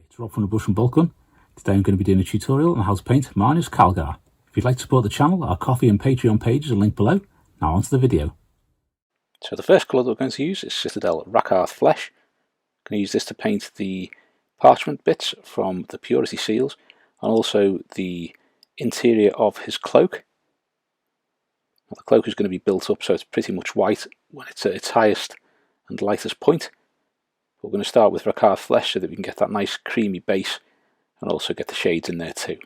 It's Rob from the Bush and Boltgun. Today I'm going to be doing a tutorial on how to paint Marneus Calgar. If you'd like to support the channel, our Coffee and Patreon pages are linked below. Now onto the video. So the first colour that we're going to use is Citadel Rakarth Flesh. I'm going to use this to paint the parchment bits from the purity seals and also the interior of his cloak. Now, the cloak is going to be built up so it's pretty much white when it's at its highest and lightest point. We're going to start with Rakarth Flesh so that we can get that nice creamy base and also get the shades in there too.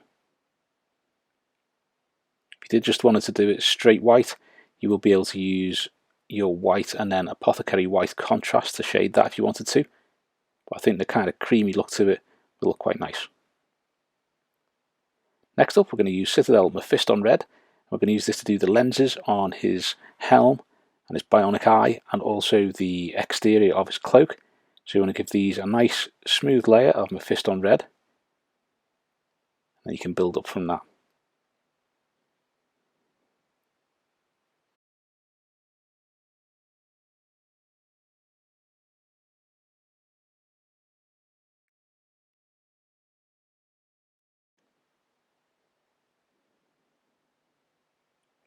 If you did just wanted to do it straight white, you will be able to use your white and then Apothecary White contrast to shade that if you wanted to. But I think the kind of creamy look to it will look quite nice. Next up we're going to use Citadel Mephiston Red. We're going to use this to do the lenses on his helm and his bionic eye and also the exterior of his cloak. So you want to give these a nice smooth layer of Mephiston Red. And you can build up from that.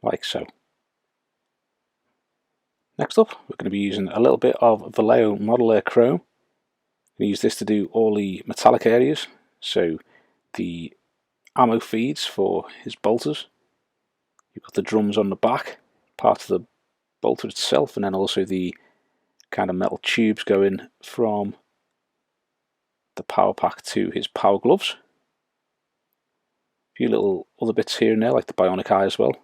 Like so. Next up, we're going to be using a little bit of Vallejo Modeler Chrome. I'm going to use this to do all the metallic areas, so the ammo feeds for his bolters. You've got the drums on the back, part of the bolter itself, and then also the kind of metal tubes going from the power pack to his power gloves. A few little other bits here and there, like the bionic eye as well.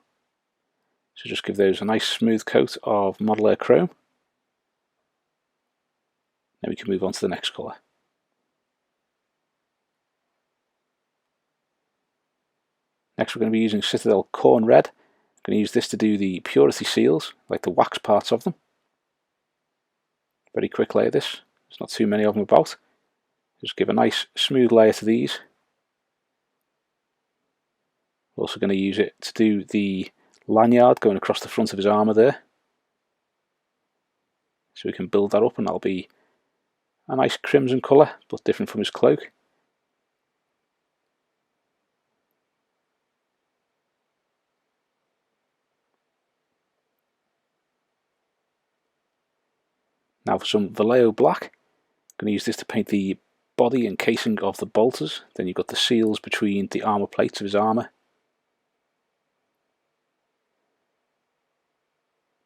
So just give those a nice smooth coat of Modeler Chrome. Then we can move on to the next colour. Next we're going to be using Citadel Khorne Red. I'm going to use this to do the purity seals, like the wax parts of them. Very quick layer this, there's not too many of them about. Just give a nice smooth layer to these. We're also going to use it to do the lanyard going across the front of his armour there. So we can build that up and that'll be a nice crimson colour, but different from his cloak. Now for some Vallejo Black, I'm going to use this to paint the body and casing of the bolters. Then you've got the seals between the armour plates of his armour.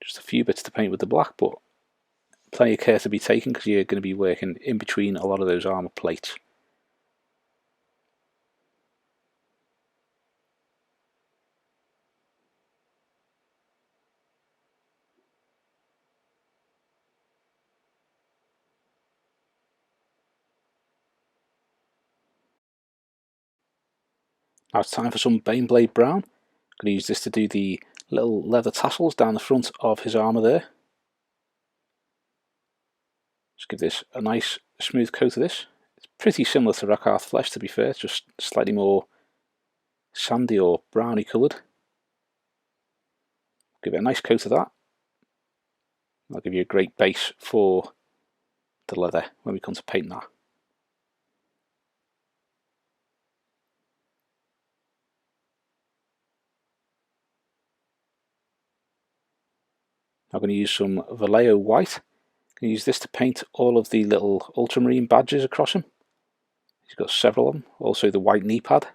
Just a few bits to paint with the black, but plenty of care to be taken because you're going to be working in between a lot of those armour plates. Now it's time for some Baneblade Brown. I'm going to use this to do the little leather tassels down the front of his armour there. Just give this a nice smooth coat of this. It's pretty similar to Rakarth Flesh to be fair, just slightly more sandy or browny coloured. Give it a nice coat of that. That'll give you a great base for the leather when we come to paint that. I'm going to use some Vallejo White. I'm going to use this to paint all of the little Ultramarine badges across him. He's got several of them. Also the white knee pad.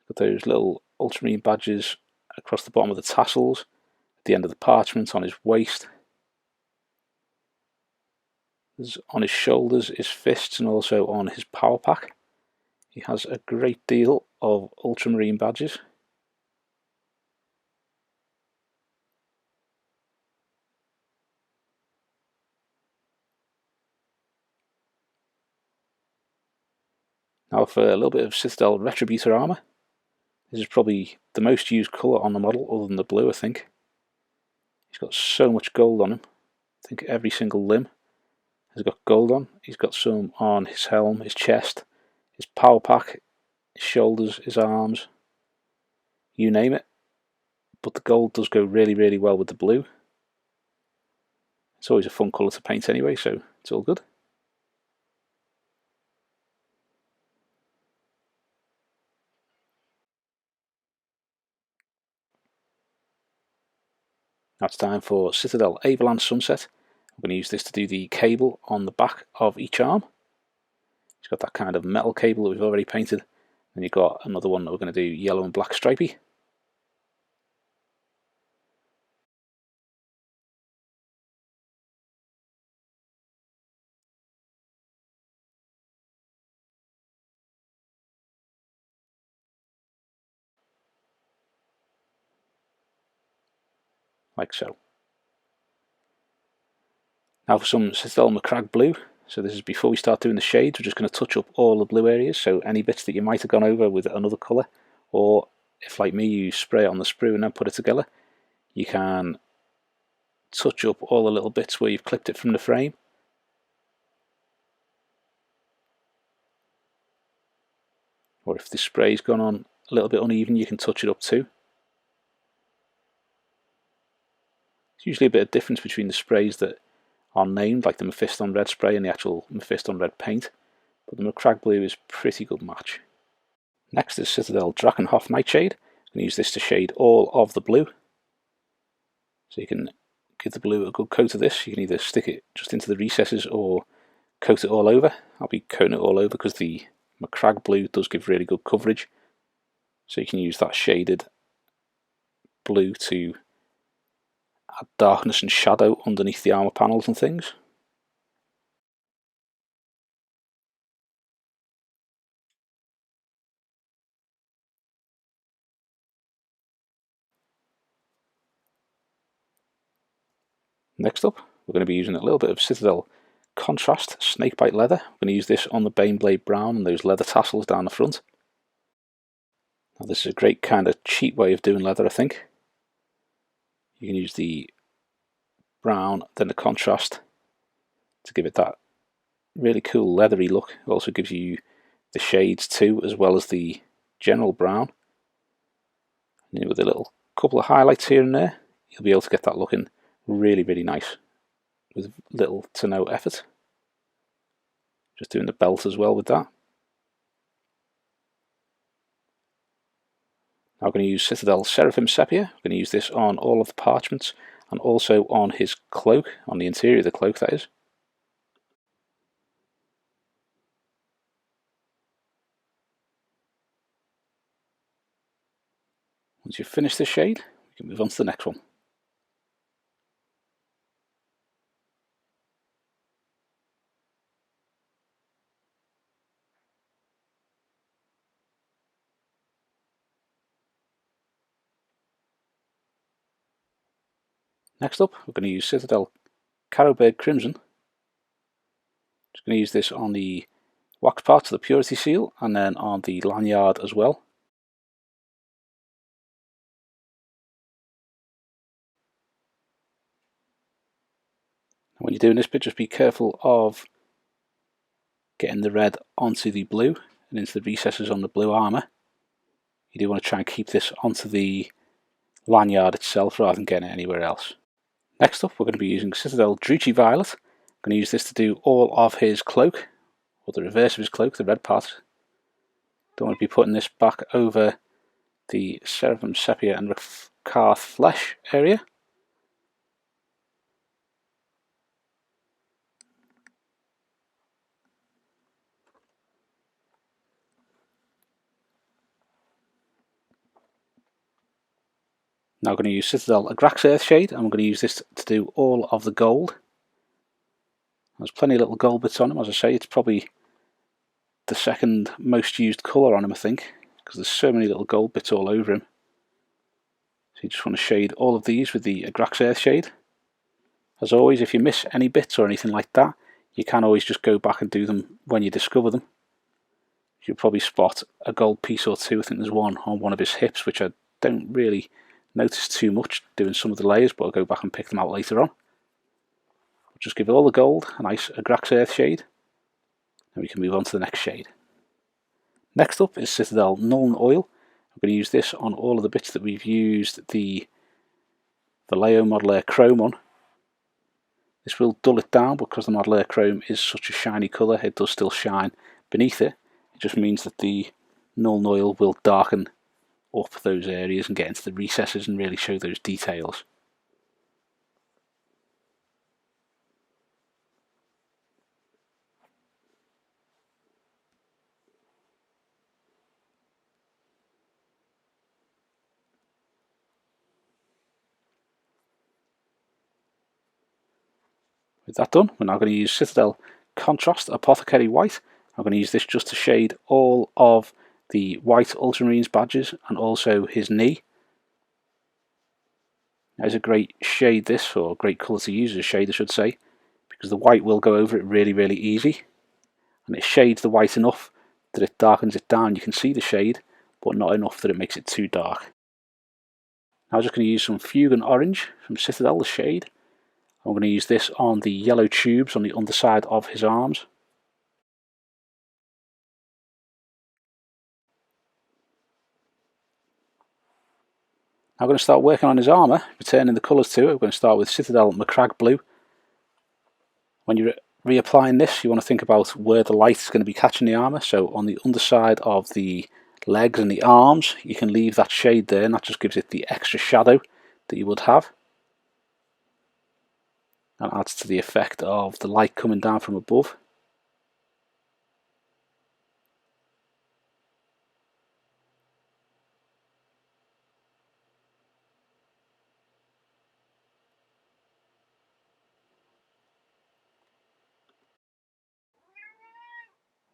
Got those little Ultramarine badges across the bottom of the tassels, at the end of the parchment, on his waist. There's on his shoulders, his fists, and also on his power pack. He has a great deal of Ultramarine badges. Now for a little bit of Citadel Retributor Armor. This is probably the most used colour on the model, other than the blue I think. He's got so much gold on him. I think every single limb has got gold on. He's got some on his helm, his chest, his power pack, his shoulders, his arms, you name it. But the gold does go really well with the blue. It's always a fun colour to paint anyway, so it's all good. Now it's time for Citadel Avalanche Sunset. I'm going to use this to do the cable on the back of each arm. It's got that kind of metal cable that we've already painted. Then you've got another one that we're going to do yellow and black stripy. Like so. Now for some Citadel Macragge Blue. So this is before we start doing the shades. We're just going to touch up all the blue areas, so any bits that you might have gone over with another colour, or if like me you spray it on the sprue and then put it together, you can touch up all the little bits where you've clipped it from the frame. Or if the spray's gone on a little bit uneven, you can touch it up too. There's usually a bit of difference between the sprays that are named, like the Mephiston Red spray and the actual Mephiston Red paint, but the Macragge Blue is a pretty good match. Next is Citadel Drakenhof Nightshade. I'm going to use this to shade all of the blue. So you can give the blue a good coat of this. You can either stick it just into the recesses or coat it all over. I'll be coating it all over because the Macragge Blue does give really good coverage. So you can use that shaded blue to add darkness and shadow underneath the armour panels and things. Next up, we're going to be using a little bit of Citadel Contrast Snakebite Leather. We're going to use this on the Baneblade brown and those leather tassels down the front. Now this is a great kind of cheap way of doing leather, I think. You can use the brown, then the contrast to give it that really cool leathery look. It also gives you the shades too, as well as the general brown. And with a little couple of highlights here and there, you'll be able to get that looking really, really nice with little to no effort. Just doing the belt as well with that. Now I'm going to use Citadel Seraphim Sepia. I'm going to use this on all of the parchments and also on his cloak, on the interior of the cloak that is. Once you've finished this shade, we can move on to the next one. Next up, we're going to use Citadel Carrowbird Crimson. Just going to use this on the wax parts of the Purity Seal and then on the lanyard as well. When you're doing this bit, just be careful of getting the red onto the blue and into the recesses on the blue armour. You do want to try and keep this onto the lanyard itself rather than getting it anywhere else. Next up, we're going to be using Citadel Druchii Violet. I'm going to use this to do all of his cloak, or the reverse of his cloak, the red part. Don't want to be putting this back over the Seraphim Sepia and Recarth flesh area. Now I'm going to use Citadel Agrax Earthshade, and I'm going to use this to do all of the gold. There's plenty of little gold bits on him. As I say, it's probably the second most used colour on him, I think, because there's so many little gold bits all over him. So you just want to shade all of these with the Agrax Earthshade. As always, if you miss any bits or anything like that, you can always just go back and do them when you discover them. You'll probably spot a gold piece or two. I think there's one on one of his hips, which I don't really notice too much doing some of the layers, but I'll go back and pick them out later on. Just give all the gold a nice Agrax Earthshade, and we can move on to the next shade. Next up is Citadel Nuln Oil. I'm going to use this on all of the bits that we've used the Vallejo Modeler Chrome on. This will dull it down because the Modeler Chrome is such a shiny colour, it does still shine beneath it. It just means that the Nuln Oil will darken up those areas and get into the recesses and really show those details. With that done, we're now going to use Citadel Contrast Apothecary White. I'm going to use this just to shade all of the white Ultramarines badges and also his knee. There's a great shade this, or a great colour to use as a shade I should say, because the white will go over it really easy. And it shades the white enough that it darkens it down. You can see the shade, but not enough that it makes it too dark. Now I'm just going to use some Fugan Orange from Citadel, the shade. I'm going to use this on the yellow tubes on the underside of his arms. I'm going to start working on his armour, returning the colours to it. We're going to start with Citadel Macragge Blue. When you're reapplying this, you want to think about where the light is going to be catching the armour. So on the underside of the legs and the arms, you can leave that shade there, and that just gives it the extra shadow that you would have. And adds to the effect of the light coming down from above.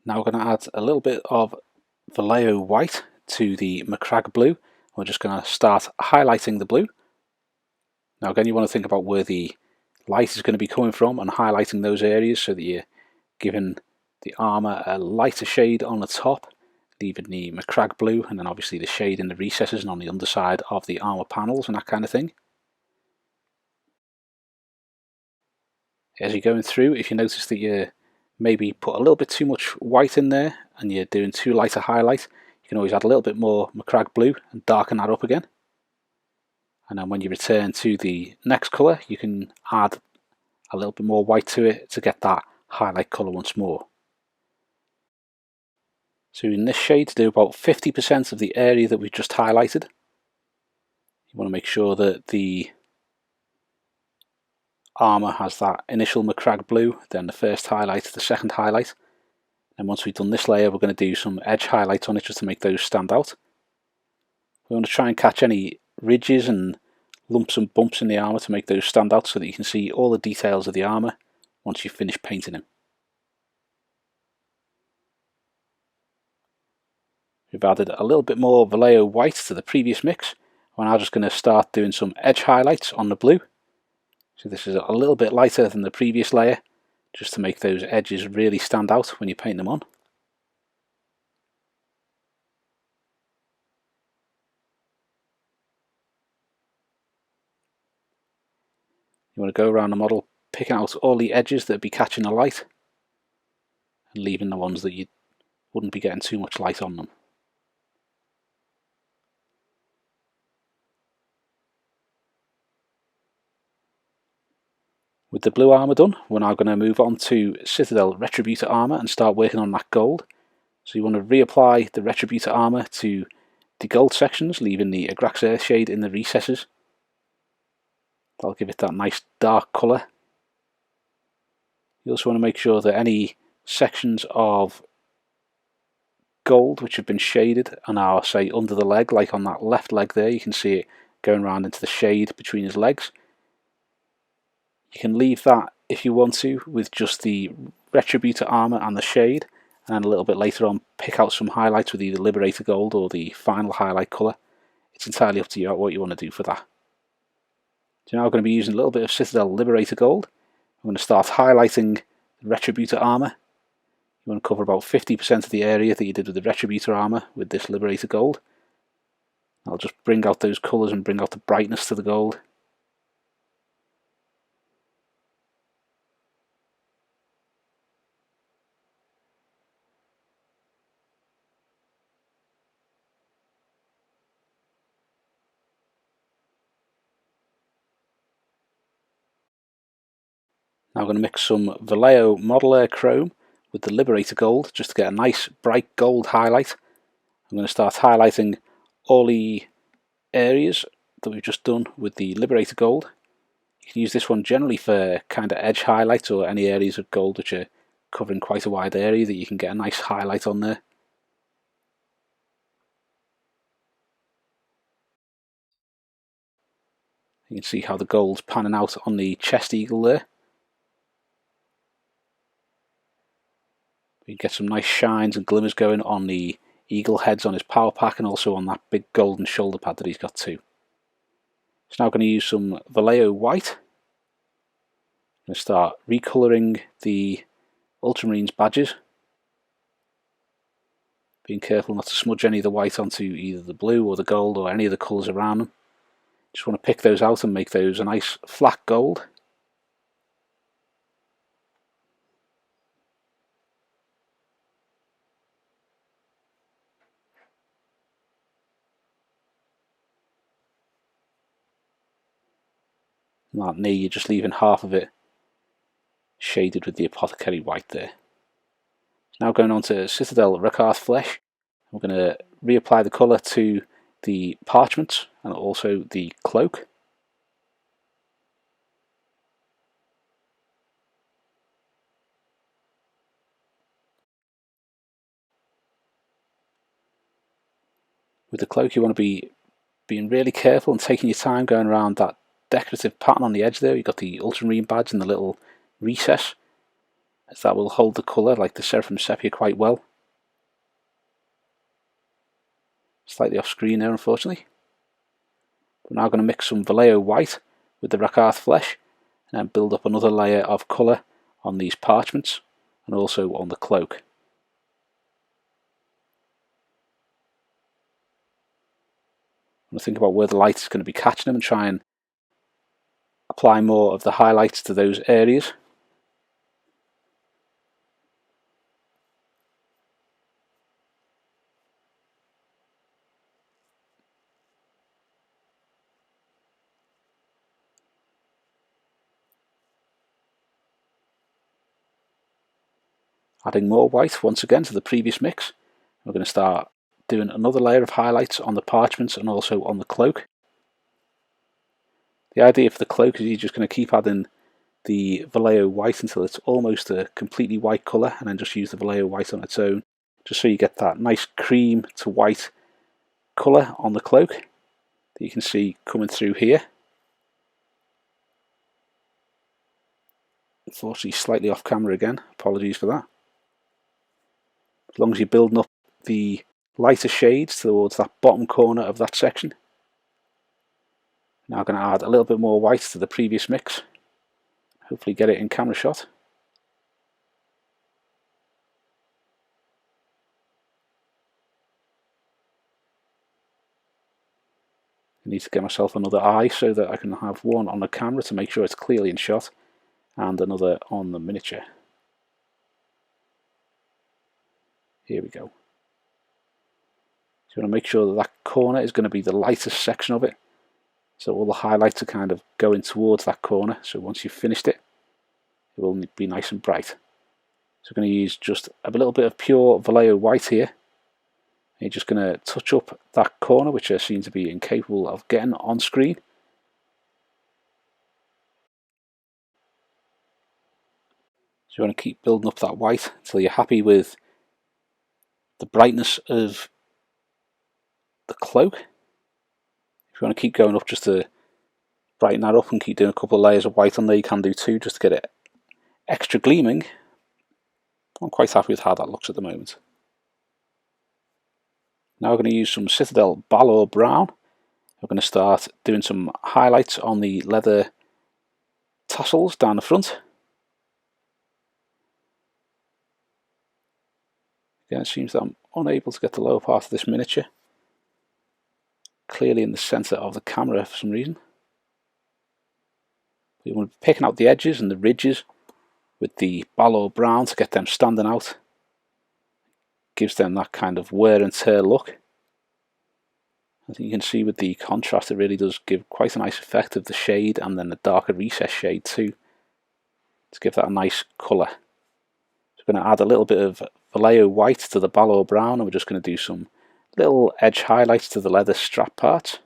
Now we're going to add a little bit of Vallejo White to the Macragge Blue. We're just going to start highlighting the blue. Now again, you want to think about where the light is going to be coming from and highlighting those areas so that you're giving the armour a lighter shade on the top, leaving the Macragge Blue, and then obviously the shade in the recesses and on the underside of the armour panels and that kind of thing. As you're going through, if you notice that you maybe put a little bit too much white in there and you're doing too light a highlight, you can always add a little bit more Macragge Blue and darken that up again. And then when you return to the next colour, you can add a little bit more white to it to get that highlight colour once more. So in this shade, to do about 50% of the area that we've just highlighted, you want to make sure that the armour has that initial Macragge Blue, then the first highlight, the second highlight. And once we've done this layer, we're going to do some edge highlights on it just to make those stand out. We want to try and catch any ridges and lumps and bumps in the armour to make those stand out so that you can see all the details of the armour once you've finished painting him. We've added a little bit more Vallejo White to the previous mix. We're now just going to start doing some edge highlights on the blue. So this is a little bit lighter than the previous layer, just to make those edges really stand out when you paint them on. You want to go around the model picking out all the edges that would be catching the light and leaving the ones that you wouldn't be getting too much light on them. With the blue armour done, we're now going to move on to Citadel Retributor Armor and start working on that gold. So you want to reapply the Retributor Armor to the gold sections, leaving the Agrax Earthshade in the recesses. That'll give it that nice dark colour. You also want to make sure that any sections of gold which have been shaded and are, say, under the leg, like on that left leg there, you can see it going around into the shade between his legs. You can leave that if you want to with just the Retributor Armor and the shade, and then a little bit later on pick out some highlights with either Liberator Gold or the final highlight colour. It's entirely up to you what you want to do for that. So now we're going to be using a little bit of Citadel Liberator Gold. I'm going to start highlighting the Retributor Armor. You want to cover about 50% of the area that you did with the Retributor Armor with this Liberator Gold. I'll just bring out those colours and bring out the brightness to the gold. Now I'm going to mix some Vallejo Model Air Chrome with the Liberator Gold just to get a nice bright gold highlight. I'm going to start highlighting all the areas that we've just done with the Liberator Gold. You can use this one generally for kind of edge highlights or any areas of gold which are covering quite a wide area that you can get a nice highlight on there. You can see how the gold's panning out on the chest eagle there. You can get some nice shines and glimmers going on the eagle heads on his power pack and also on that big golden shoulder pad that he's got too. So now I'm going to use some Vallejo White. I'm going to start recoloring the Ultramarines badges. Being careful not to smudge any of the white onto either the blue or the gold or any of the colours around them. Just want to pick those out and make those a nice flat gold. And that knee, you're just leaving half of it shaded with the apothecary white there. Now going on to Citadel Rakarth flesh. I'm going to reapply the colour to the parchment and also the cloak. With the cloak you want to be being really careful and taking your time going around that decorative pattern on the edge there. You've got the Ultramarine badge and the little recess, as that will hold the colour like the Seraphim Sepia quite well. Slightly off screen there unfortunately. We're now going to mix some Vallejo White with the Rakarth flesh and then build up another layer of colour on these parchments and also on the cloak. I'm going to think about where the light is going to be catching them and try and apply more of the highlights to those areas. Adding more white once again to the previous mix. We're going to start doing another layer of highlights on the parchments and also on the cloak. The idea for the cloak is you're just going to keep adding the Vallejo White until it's almost a completely white colour and then just use the Vallejo White on its own, just so you get that nice cream to white colour on the cloak that you can see coming through here. Unfortunately slightly off camera again, apologies for that. As long as you're building up the lighter shades towards that bottom corner of that section. Now I'm going to add a little bit more white to the previous mix. Hopefully get it in camera shot. I need to get myself another eye so that I can have one on the camera to make sure it's clearly in shot and another on the miniature. Here we go. So you want to make sure that that corner is going to be the lightest section of it. So all the highlights are kind of going towards that corner. So once you've finished it, it will be nice and bright. So I'm going to use just a little bit of pure Vallejo White here. And you're just going to touch up that corner, which I seem to be incapable of getting on screen. So you want to keep building up that white until you're happy with the brightness of the cloak. If you want to keep going up just to brighten that up and keep doing a couple of layers of white on there, you can do too, just to get it extra gleaming. I'm quite happy with how that looks at the moment. Now we're going to use some Citadel Balor Brown. We're going to start doing some highlights on the leather tassels down the front. Again, it seems that I'm unable to get the lower part of this miniature clearly in the centre of the camera for some reason. We want to be picking out the edges and the ridges with the Balor Brown to get them standing out. Gives them that kind of wear and tear look. I think you can see with the contrast it really does give quite a nice effect of the shade and then the darker recess shade too, to give that a nice colour. So we're going to add a little bit of Vallejo White to the Balor Brown and we're just going to do some little edge highlights to the leather strap part.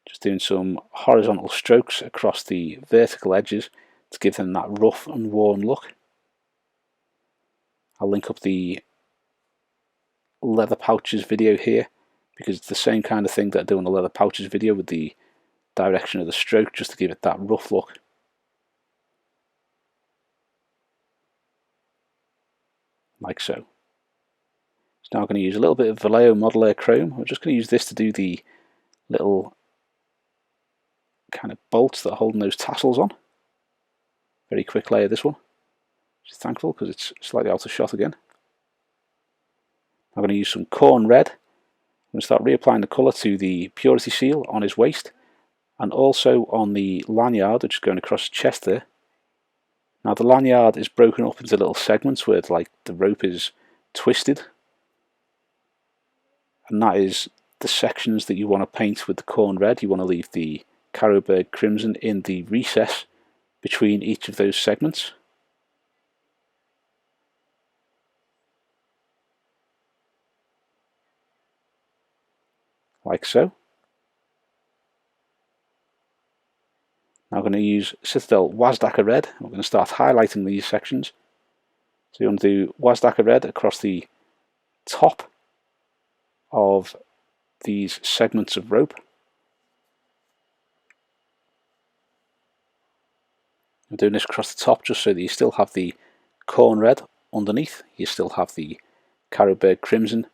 Just doing some horizontal strokes across the vertical edges to give them that rough and worn look. I'll link up the leather pouches video here because it's the same kind of thing that I do on the leather pouches video with the direction of the stroke, just to give it that rough look. like so. So now I'm going to use a little bit of Vallejo Modeler Chrome. I'm just going to use this to do the little kind of bolts that are holding those tassels on. Very quick layer, this one. Just thankful because it's slightly out of shot again. I'm going to use some Khorne Red. I'm going to start reapplying the colour to the purity seal on his waist and also on the lanyard, which is going across his chest there. Now the lanyard is broken up into little segments where like the rope is twisted, and that is the sections that you want to paint with the Khorne Red. You want to leave the Carroburg Crimson in the recess between each of those segments. Like so. Now I'm going to use Citadel Wazdakka Red. We're going to start highlighting these sections. So you want to do Wazdakka Red across the top of these segments of rope. I'm doing this across the top just so that you still have the Khorne Red underneath. You still have the Carroburg Crimson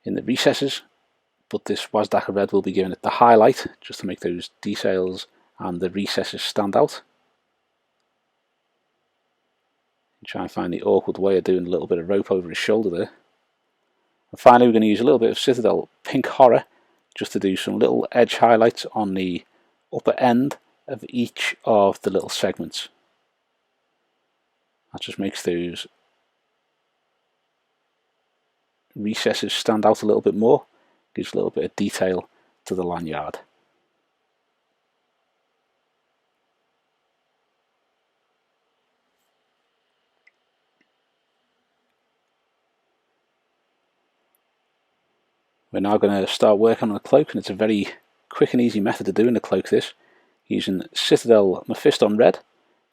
in the recesses, but this Wazdakka Red will be giving it the highlight just to make those details and the recesses stand out. Try and find the awkward way of doing a little bit of rope over his shoulder there. And finally we're going to use a little bit of Citadel Pink Horror just to do some little edge highlights on the upper end of each of the little segments. That just makes those recesses stand out a little bit more, gives a little bit of detail to the lanyard. We're now going to start working on the cloak, and it's a very quick and easy method of doing the cloak this, using Citadel Mephiston Red.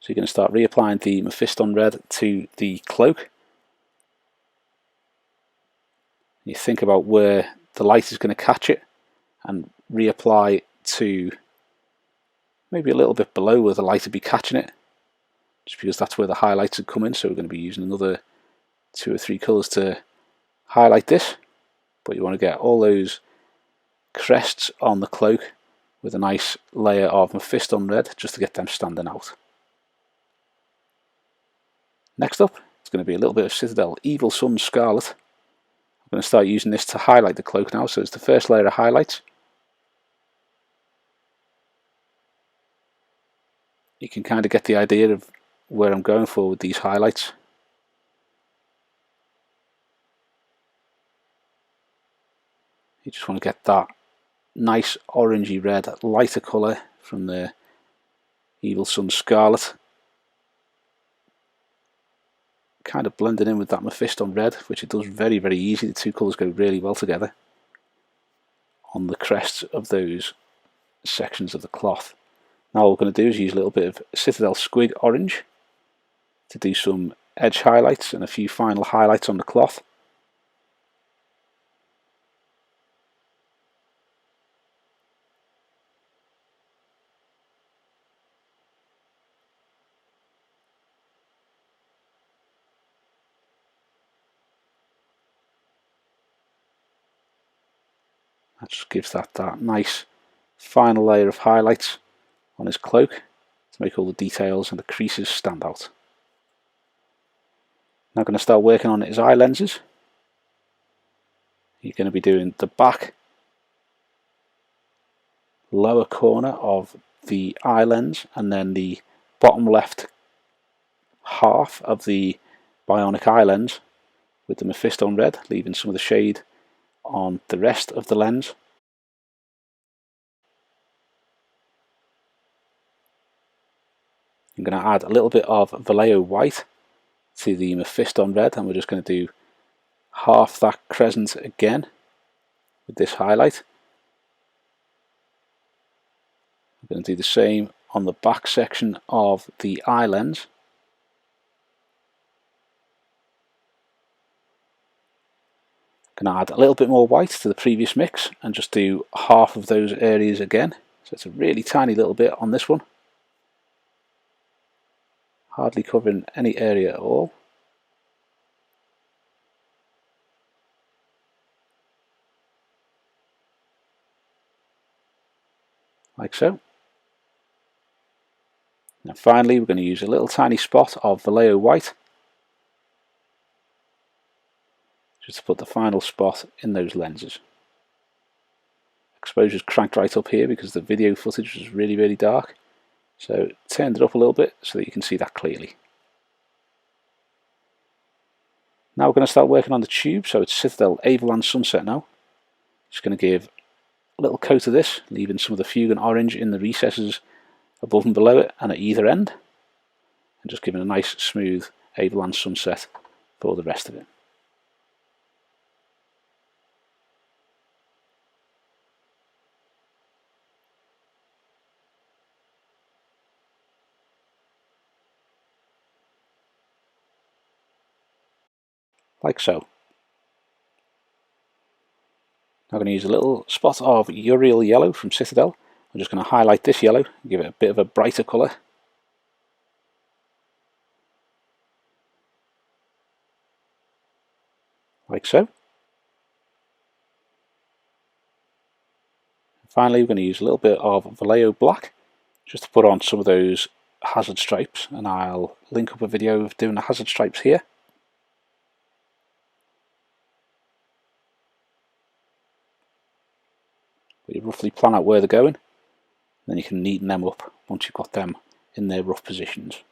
So you're going to start reapplying the Mephiston Red to the cloak. You think about where the light is going to catch it and reapply to maybe a little bit below where the light would be catching it, just because that's where the highlights would come in. So we're going to be using another 2 or 3 colours to highlight this, but you want to get all those crests on the cloak with a nice layer of Mephiston Red just to get them standing out. Next up, it's going to be a little bit of Citadel Evil Sunz Scarlet. I'm going to start using this to highlight the cloak now, so it's the first layer of highlights. You can kind of get the idea of where I'm going for with these highlights. You just want to get that nice orangey red, lighter colour from the Evil Sunz Scarlet, kind of blending in with that Mephiston Red, which it does very, very easy. The two colours go really well together on the crests of those sections of the cloth. Now what we're going to do is use a little bit of Citadel Squig Orange to do some edge highlights and a few final highlights on the cloth. That just gives that nice final layer of highlights on his cloak to make all the details and the creases stand out. Now I'm going to start working on his eye lenses. You're going to be doing the back lower corner of the eye lens and then the bottom left half of the bionic eye lens with the Mephiston Red, leaving some of the shade on the rest of the lens. I'm going to add a little bit of Vallejo White to the Mephiston Red, and we're just going to do half that crescent again with this highlight. I'm going to do the same on the back section of the eye lens. I'm going to add a little bit more white to the previous mix and just do half of those areas again. So it's a really tiny little bit on this one. Hardly covering any area at all. like so. And finally we're going to use a little tiny spot of Vallejo White, just to put the final spot in those lenses. Exposure's cranked right up here because the video footage was really dark, so turned it up a little bit so that you can see that clearly. Now we're going to start working on the tube, so it's Citadel Avalanche Sunset now. Just going to give a little coat of this, leaving some of the Fugan orange in the recesses above and below it and at either end, and just giving a nice smooth Avalanche Sunset for the rest of it. Like so. I'm going to use a little spot of Yriel yellow from Citadel. I'm just going to highlight this yellow, give it a bit of a brighter colour. Like so. Finally we're going to use a little bit of Vallejo Black, just to put on some of those hazard stripes, and I'll link up a video of doing the hazard stripes here. But you roughly plan out where they're going, and then you can neaten them up once you've got them in their rough positions.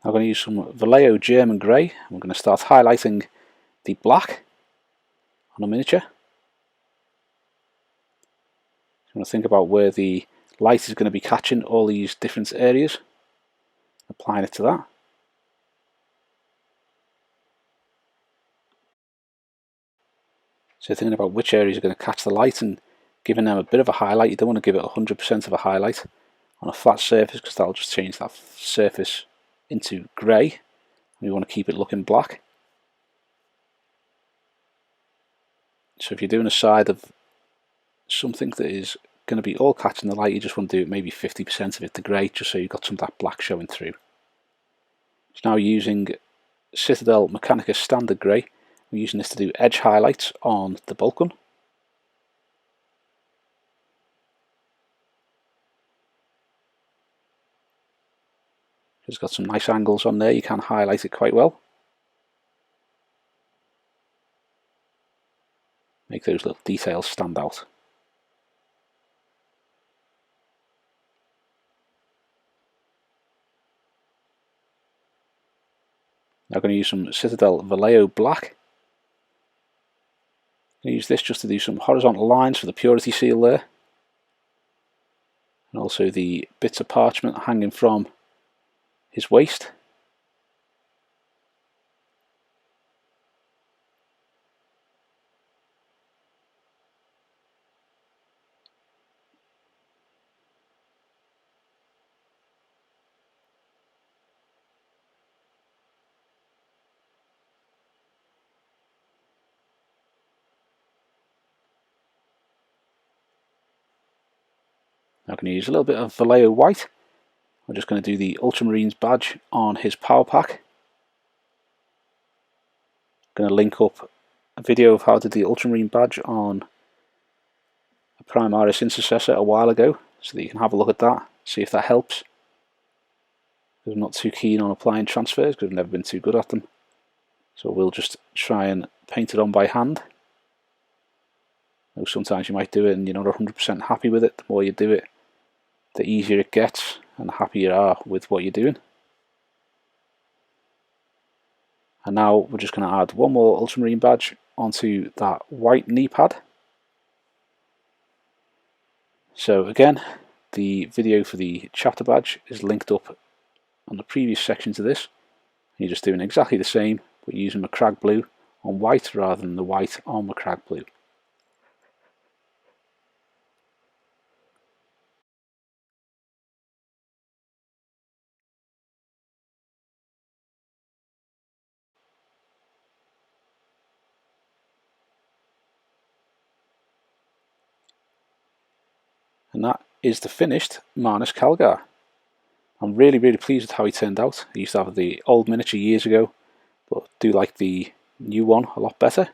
I'm going to use some Vallejo German Grey. I'm going to start highlighting the black on a miniature. I'm going to think about where the light is going to be catching all these different areas, applying it to that. So thinking about which areas are going to catch the light and giving them a bit of a highlight. You don't want to give it 100% of a highlight on a flat surface because that'll just change that surface into grey. We want to keep it looking black. So if you're doing a side of something that is going to be all catching the light, you just want to do maybe 50% of it to grey, just so you've got some of that black showing through. So now using Citadel Mechanicus Standard Grey, we're using this to do edge highlights on the Boltgun. It's got some nice angles on there, you can highlight it quite well. Make those little details stand out. Now I'm going to use some Citadel Vallejo Black. I'm going to use this just to do some horizontal lines for the purity seal there. And also the bits of parchment hanging from his waist. Now I'm going to use a little bit of Vallejo White. I'm just going to do the Ultramarines badge on his power pack. I'm going to link up a video of how to do the Ultramarine badge on a Primaris Intercessor a while ago, so that you can have a look at that, see if that helps. I'm not too keen on applying transfers because I've never been too good at them. So we'll just try and paint it on by hand. Sometimes you might do it and you're not 100% happy with it. The more you do it, the easier it gets and the happier you are with what you're doing. And now we're just going to add one more Ultramarine badge onto that white knee pad. So again, the video for the chapter badge is linked up on the previous section to this. You're just doing exactly the same, but using Macragge Blue on white rather than the white on Macragge Blue. is the finished Marneus Calgar. I'm really pleased with how he turned out. I used to have the old miniature years ago, but do like the new one a lot better.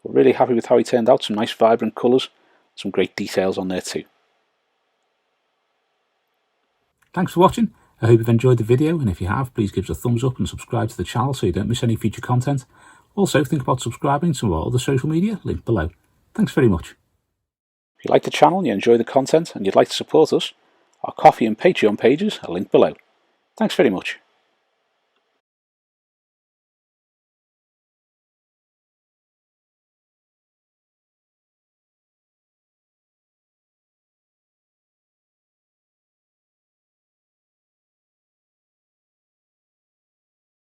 But really happy with how he turned out. Some nice vibrant colours, some great details on there too. Thanks for watching. I hope you've enjoyed the video, and if you have, please give us a thumbs up and subscribe to the channel so you don't miss any future content. Also, think about subscribing to our other social media, linked below. Thanks very much. If you like the channel and you enjoy the content and you'd like to support us, our Coffee and Patreon pages are linked below. Thanks very much.